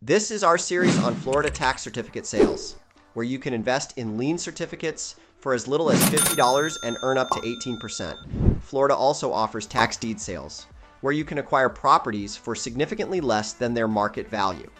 This is our series on Florida tax certificate sales, where you can invest in lien certificates for as little as $50 and earn up to 18%. Florida also offers tax deed sales, where you can acquire properties for significantly less than their market value.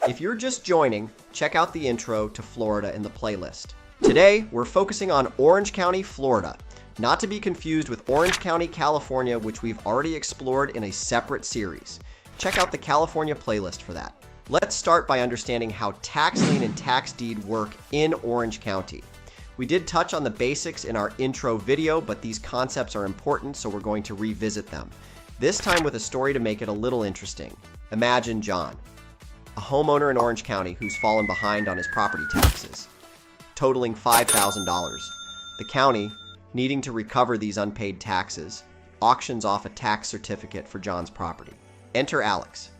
If you're just joining, check out the intro to Florida in the playlist. Today, we're focusing on Orange County, Florida, not to be confused with Orange County, California, which we've already explored in a separate series. Check out the California playlist for that. Let's start by understanding how tax lien and tax deed work in Orange County. We did touch on the basics in our intro video, but these concepts are important, so we're going to revisit them. This time with a story to make it a little interesting. Imagine John, a homeowner in Orange County who's fallen behind on his property taxes, totaling $5,000. The county, needing to recover these unpaid taxes, auctions off a tax certificate for John's property. Enter Alex,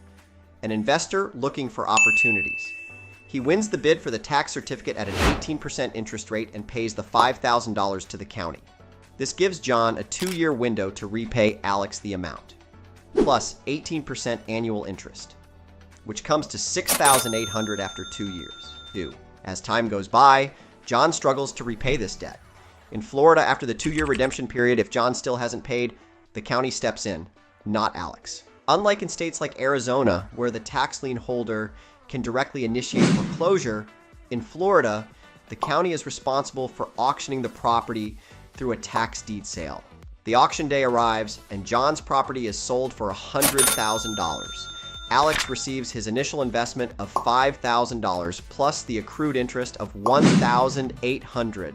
an investor looking for opportunities. He wins the bid for the tax certificate at an 18% interest rate and pays the $5,000 to the county. This gives John a 2-year window to repay Alex the amount, plus 18% annual interest, which comes to $6,800 after 2 years. As time goes by, John struggles to repay this debt. In Florida, after the 2-year redemption period, if John still hasn't paid, the county steps in, not Alex. Unlike in states like Arizona, where the tax lien holder can directly initiate foreclosure, in Florida, the county is responsible for auctioning the property through a tax deed sale. The auction day arrives, and John's property is sold for $100,000. Alex receives his initial investment of $5,000 plus the accrued interest of $1,800.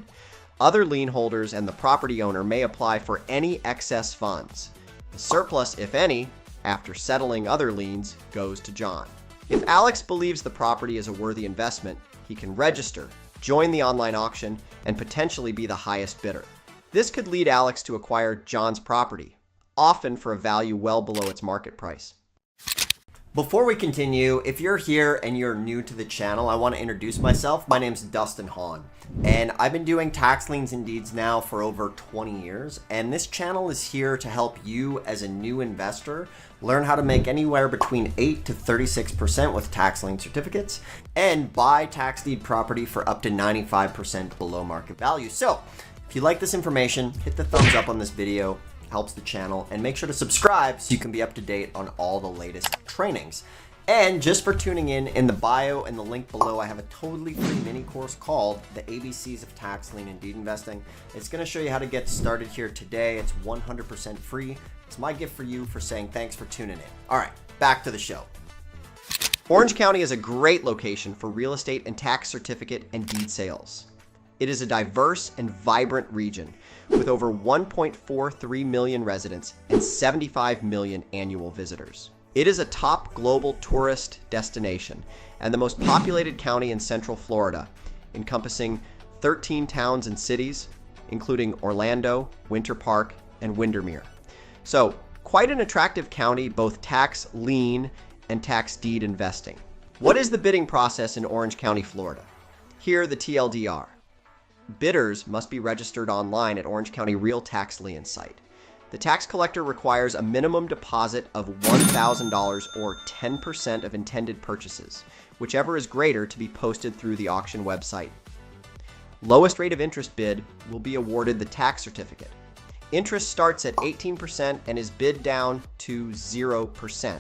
Other lien holders and the property owner may apply for any excess funds. The surplus, if any, after settling other liens, goes to John. If Alex believes the property is a worthy investment, he can register, join the online auction, and potentially be the highest bidder. This could lead Alex to acquire John's property, often for a value well below its market price. Before we continue, if you're here and you're new to the channel, I want to introduce myself. My name's Dustin Hahn, and I've been doing tax liens and deeds now for over 20 years, and this channel is here to help you as a new investor learn how to make anywhere between 8 to 36% with tax lien certificates and buy tax deed property for up to 95% below market value. So if you like this information, hit the thumbs up on this video. Helps the channel, and make sure to subscribe so you can be up to date on all the latest trainings. And just for tuning in the bio and the link below, I have a totally free mini course called The ABCs of Tax Lien and Deed Investing. It's going to show you how to get started here today. It's 100% free. It's my gift for you for saying thanks for tuning in. All right, back to the show. Orange County is a great location for real estate and tax certificate and deed sales. It is a diverse and vibrant region with over 1.43 million residents and 75 million annual visitors. It is a top global tourist destination and the most populated county in Central Florida, encompassing 13 towns and cities, including Orlando, Winter Park, and Windermere. So, quite an attractive county, both tax lien and tax deed investing. What is the bidding process in Orange County, Florida? Here, the TLDR. Bidders must be registered online at Orange County Real Tax Lien site. The tax collector requires a minimum deposit of $1,000 or 10% of intended purchases, whichever is greater, to be posted through the auction website. Lowest rate of interest bid will be awarded the tax certificate. Interest starts at 18% and is bid down to 0%.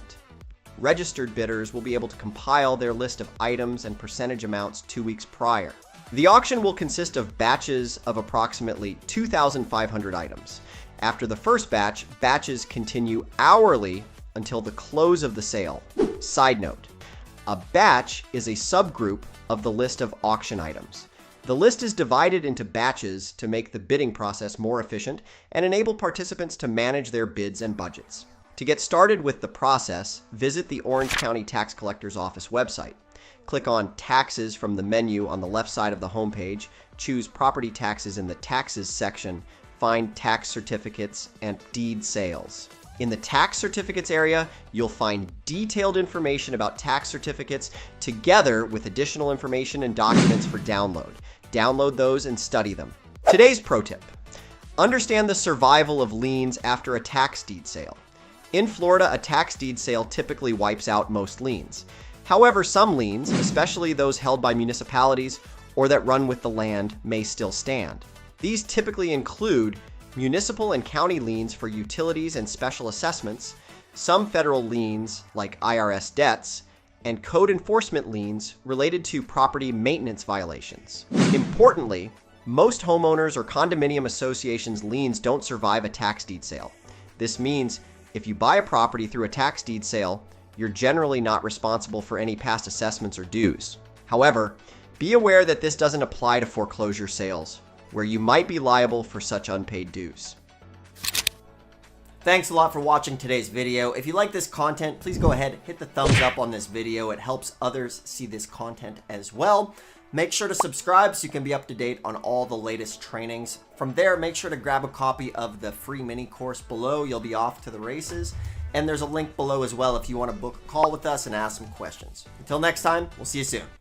Registered bidders will be able to compile their list of items and percentage amounts 2 weeks prior. The auction will consist of batches of approximately 2,500 items. After the first batch, batches continue hourly until the close of the sale. Side note, a batch is a subgroup of the list of auction items. The list is divided into batches to make the bidding process more efficient and enable participants to manage their bids and budgets. To get started with the process, visit the Orange County Tax Collector's Office website. Click on Taxes from the menu on the left side of the homepage, choose Property Taxes in the Taxes section, find Tax Certificates and Deed Sales. In the Tax Certificates area, you'll find detailed information about tax certificates together with additional information and documents for download. Download those and study them. Today's pro tip: understand the survival of liens after a tax deed sale. In Florida, a tax deed sale typically wipes out most liens. However, some liens, especially those held by municipalities or that run with the land, may still stand. These typically include municipal and county liens for utilities and special assessments, some federal liens like IRS debts, and code enforcement liens related to property maintenance violations. Importantly, most homeowners or condominium associations' liens don't survive a tax deed sale. This means if you buy a property through a tax deed sale, you're generally not responsible for any past assessments or dues. However, be aware that this doesn't apply to foreclosure sales, where you might be liable for such unpaid dues. Thanks a lot for watching today's video. If you like this content, please go ahead, hit the thumbs up on this video. It helps others see this content as well. Make sure to subscribe so you can be up to date on all the latest trainings. From there, make sure to grab a copy of the free mini course below. You'll be off to the races. And there's a link below as well if you want to book a call with us and ask some questions. Until next time, we'll see you soon.